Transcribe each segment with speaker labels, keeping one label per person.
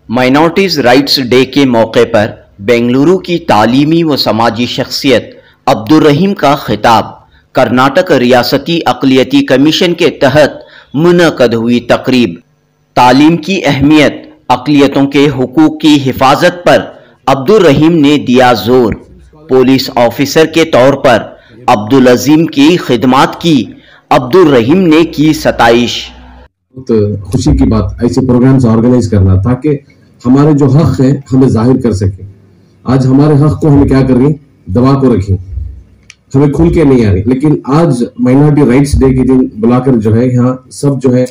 Speaker 1: Minorities rights day के मौके पर बेंगलुरु की तालीमी व समाजी शख्सियत अब्दुल रहीम का खिताब। कर्नाटक रियासती अक़लियती कमीशन के तहत मुनक़द हुई तकरीब। तालीम की अहमियत, अक़लियतों के हुकूक की हिफाजत पर अब्दुल रहीम ने दिया जोर। पुलिस ऑफिसर के तौर पर अब्दुल अजीम की खिदमात की अब्दुल रहीम ने की सताइश।
Speaker 2: बहुत खुशी की बात ऐसे प्रोग्राम्स ऑर्गेनाइज करना ताकि हमारे जो हक है हमें जाहिर कर सके। आज हमारे हक को हमें क्या कर रही, दबा को रखी, हमें खुल के नहीं आ रही। लेकिन आज माइनॉरिटी राइट्स डे के दिन बुलाकर जो है यहाँ सब जो है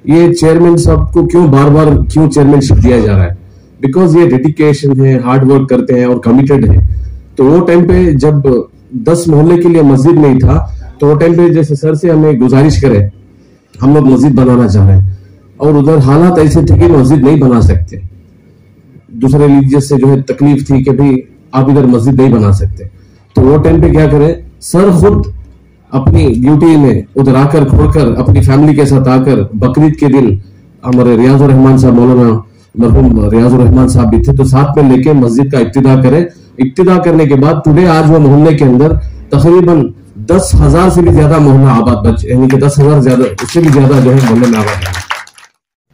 Speaker 2: ये चेयरमैन साहब को क्यों बार बार क्यों चेयरमैनशिप दिया जा रहा है, बिकॉज ये डेडिकेशन है, हार्ड वर्क करते हैं और कमिटेड है। तो वो टाइम पे जब 10 मोहल्ले के लिए मस्जिद नहीं था तो वो टाइम पे जैसे सर से हमें गुजारिश करे, हम लोग मस्जिद बनाना चाह रहे हैं और उधर हालात ऐसे थे कि मस्जिद नहीं बना सकते, दूसरे रिलीजियस से जो है तकलीफ थी कि भाई आप इधर मस्जिद नहीं बना सकते। तो वो टाइम पे क्या करे, सर खुद अपनी ड्यूटी में उधर आकर छोड़कर अपनी फैमिली के साथ आकर बकरीद के दिन हमारे रियाजुर रहमान साहब, मौलाना मरहूम रियाजुर रहमान साहब भी थे, तो साथ में लेके मस्जिद का इब्तिदा करे। इब्तिदा करने के बाद टुडे आज वो मोहल्ले के अंदर तकरीबन 10,000 से भी ज्यादा मोहल्ला आबाद बच, यानी कि 10,000 ज्यादा, उससे भी ज्यादा जो है मोहल्ले में आबाद है।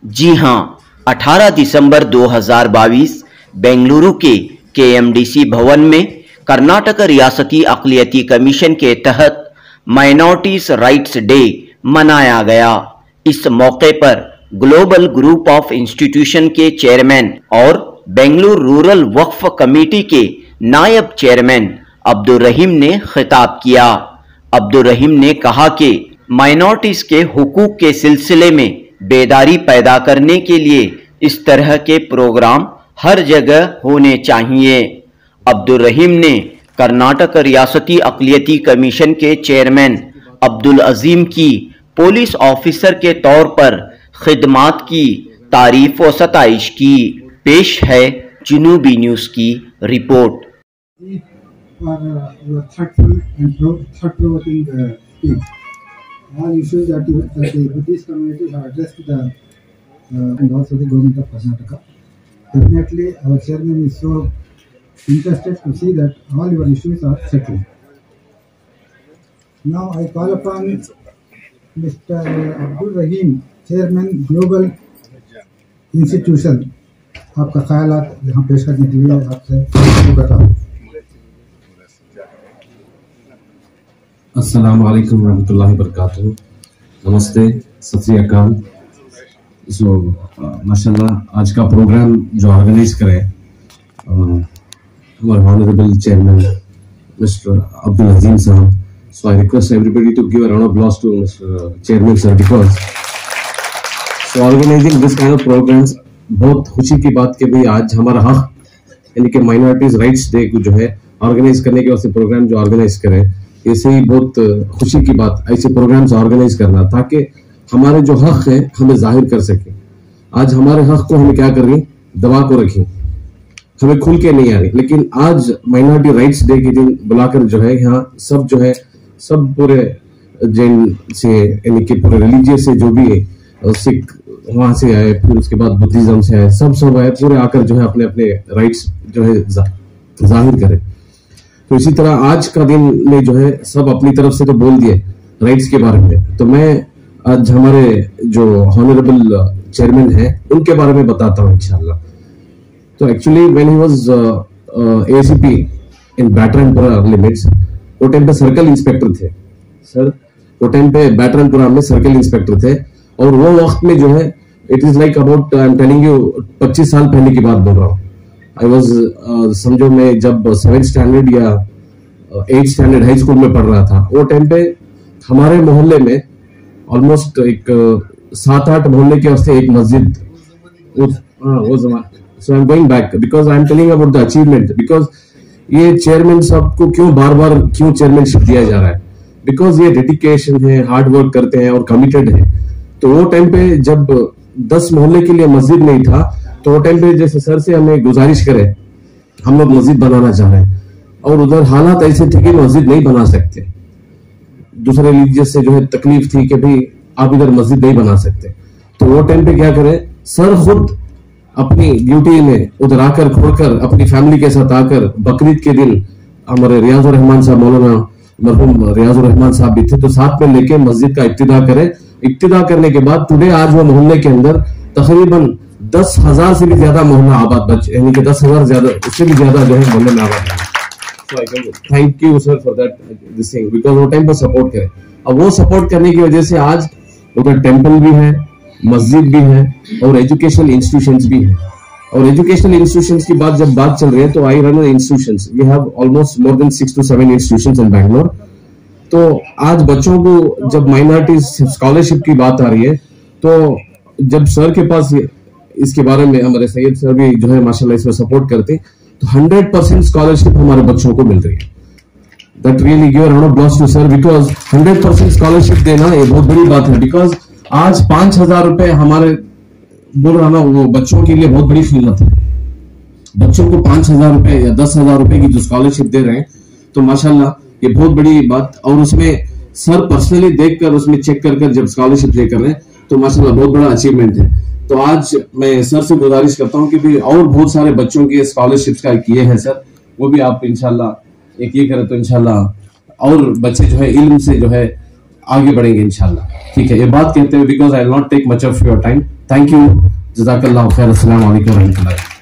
Speaker 1: जी हाँ, 18 दिसंबर 2022 बेंगलुरु के KMDC भवन में कर्नाटक रियासती अक़लियती कमीशन के तहत माइनॉरिटीज राइट्स डे मनाया गया। इस मौके पर ग्लोबल ग्रुप ऑफ इंस्टीट्यूशन के चेयरमैन और बेंगलुरु रूरल वक्फ कमेटी के नायब चेयरमैन अब्दुल रहीम ने खिताब किया। अब्दुल रहीम ने कहा कि माइनॉरिटीज के हुकूक के सिलसिले में बेदारी पैदा करने के लिए इस तरह के प्रोग्राम हर जगह होने चाहिए। अब्दुल रहीम ने कर्नाटक रियासती अक़लियती कमीशन के चेयरमैन अब्दुल अजीम की पुलिस ऑफिसर के तौर पर खिदमात की तारीफ व सताइश की। पेश है जुनूबी न्यूज़ की report.
Speaker 3: All issues that the Buddhist community have addressed to the and also the government of Karnataka. Definitely, our chairman is so interested to see that all your issues are settled. Now, I call upon Mr. Abdul Rahim, Chairman, Global Institution. आपका ख्यालात यहाँ पेश करने के लिए आपसे कर रहा हूँ।
Speaker 2: अस्सलाम वालेकुम रहमतुल्लाहि वबरकातुहू। नमस्ते, सत श्री अकाल। माशाल्लाह आज का प्रोग्राम जो ऑर्गेनाइज करे हमारे honourable chairman mister Abdul Azeem साहब। So I request everybody to give a round of applause to mister chairman sir because so organising this kind of programmes. बहुत खुशी की बात कि भाई आज हमारा हक यानी कि माइनॉरिटीज राइट्स डे को जो है ऑर्गेनाइज करने के वास्ते प्रोग्राम जो ऑर्गेनाइज करे, ऐसे ही बहुत खुशी की बात ऐसे प्रोग्राम्स ऑर्गेनाइज करना ताकि हमारे जो हक है हमें जाहिर कर सके। आज हमारे हक को हमें क्या कर रही, दबा को रखी, हमें खुल के नहीं आ रही। लेकिन आज माइनॉरिटी राइट्स डे के दिन बुलाकर जो है यहाँ सब जो है सब पूरे जैन से यानी कि पूरे रिलीजियस से जो भी सिख वहां से आए, फिर उसके बाद बुद्धिज्म से आए, सब आए, पूरे आकर जो है अपने अपने राइट्स जो है जाहिर करें। तो इसी तरह आज का दिन में जो है सब अपनी तरफ से तो बोल दिए राइट्स के बारे में, तो मैं आज हमारे जो ऑनरेबल चेयरमैन है उनके बारे में बताता हूँ इंशाल्लाह। तो actually when he was ACP in बैटरनपुरा लिमिट्स, वो टाइम पे सर्कल इंस्पेक्टर थे सर। वो टाइम पे बैटरनपुरा में सर्कल इंस्पेक्टर थे और वो वक्त में जो है it is like about I am telling you 25 साल पहले की बात बोल रहा हूँ। आई वॉज समझो मैं जब 7th स्टैंडर्ड या 8th स्टैंडर्ड हाई स्कूल में पढ़ रहा था, वो टाइम पे हमारे मोहल्ले में ऑलमोस्ट एक 7-8 मोहल्ले के वास्ते एक मस्जिद वो जमाना। So I am going back because I am telling about the achievement, because ये चेयरमैन साहब को क्यों बार बार क्यों चेयरमैनशिप दिया जा रहा है, बिकॉज ये डेडिकेशन है, हार्ड वर्क करते हैं और कमिटेड है। तो वो टाइम पे जब 10 मोहल्ले के लिए मस्जिद नहीं था तो वो टाइम पे जैसे सर से हमें गुजारिश करे, हम लोग मस्जिद बनाना चाह रहे हैं और उधर हालात ऐसे थे कि मस्जिद नहीं बना सकते, दूसरे रिलीजियस से जो है तकलीफ थी कि भाई आप इधर मस्जिद नहीं बना सकते। तो वो टाइम पे क्या करे, सर खुद अपनी ड्यूटी में उधर आकर छोड़कर अपनी फैमिली के साथ आकर बकरीद के दिन हमारे रियाजुर रहमान साहब, मौलाना मरहूम रियाजुर रहमान साहब भी थे, तो साथ में लेके मस्जिद का इब्तिदा करे। इब्तिदा करने के बाद टुडे आज वो मोहल्ले के अंदर तकरीबन 10,000 से भी ज्यादा मोहल्ला आबाद बच्चे, यानी कि 10,000 ज्यादा, उससे भी ज्यादा जो है मोहल्ले में आबाद है। So I can thank you sir for that this thing, because वो टाइम पर सपोर्ट करे। अब वो सपोर्ट करने की वजह से आज उधर टेंपल भी है, मस्जिद भी है और एजुकेशनल इंस्टीट्यूशंस भी है। और एजुकेशनल इंस्टीट्यूशंस की जब बात चल रही है तो I run institutions, we have almost more than 6 to 7 institutions in Bangalore. तो आज बच्चों को जब माइनॉरिटीज स्कॉलरशिप की बात आ रही है, तो जब सर के पास इसके बारे में हमारे सैयद सर भी जो है माशाल्लाह इसमें सपोर्ट करते, तो 100% स्कॉलरशिप हमारे बच्चों को मिल रही है। That really give a round of applause to sir, because 100% scholarship देना ये बहुत बड़ी बात है। बिकॉज आज 5,000 रुपए हमारे बोल रहा ना, वो बच्चों के लिए बहुत बड़ी कीमत है। बच्चों को 5,000 रुपए या 10,000 रुपए की जो स्कॉलरशिप दे रहे हैं, तो माशाल्लाह ये बहुत बड़ी बात। और उसमें सर पर्सनली देखकर उसमें चेक कर जब स्कॉलरशिप ले कर रहे हैं, तो माशाल्लाह बहुत बड़ा अचीवमेंट है। तो आज मैं सर से गुजारिश करता हूं कि भी और बहुत सारे बच्चों के स्कॉलरशिप्स का किए हैं सर, वो भी आप इंशाल्लाह एक ये करें तो इंशाल्लाह और बच्चे जो है इल्म से जो है आगे बढ़ेंगे इंशाल्लाह। ठीक है, ये बात कहते हुए because I will not take much of your time, thank you, जज़ाकल्लाह खैर, अस्सलाम वालेकुम व रहमतुल्लाह।